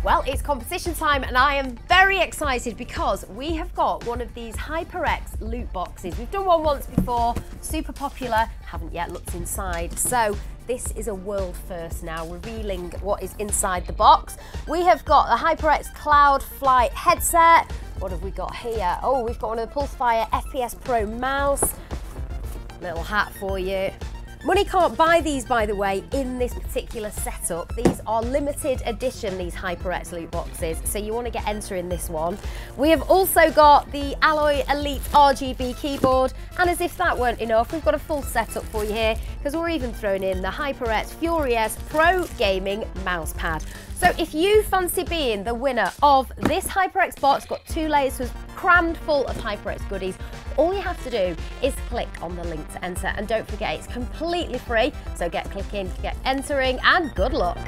Well, it's competition time and I am very excited because we have got one of these HyperX loot boxes. We've done one once before, super popular, haven't yet looked inside. So this is a world first now, revealing what is inside the box. We have got the HyperX Cloud Flight headset. What have we got here? Oh, we've got one of the PulseFire FPS Pro mouse. Little hat for you. Money can't buy these, by the way, in this particular setup. These are limited edition, these HyperX loot boxes, so you want to get entering this one. We have also got the Alloy Elite RGB keyboard, and as if that weren't enough, we've got a full setup for you here, because we're even throwing in the HyperX Furious Pro Gaming mouse pad. So if you fancy being the winner of this HyperX box, got 2 layers, so it's crammed full of HyperX goodies, all you have to do is click on the link to enter, and don't forget it's completely free, so get clicking, get entering, and good luck.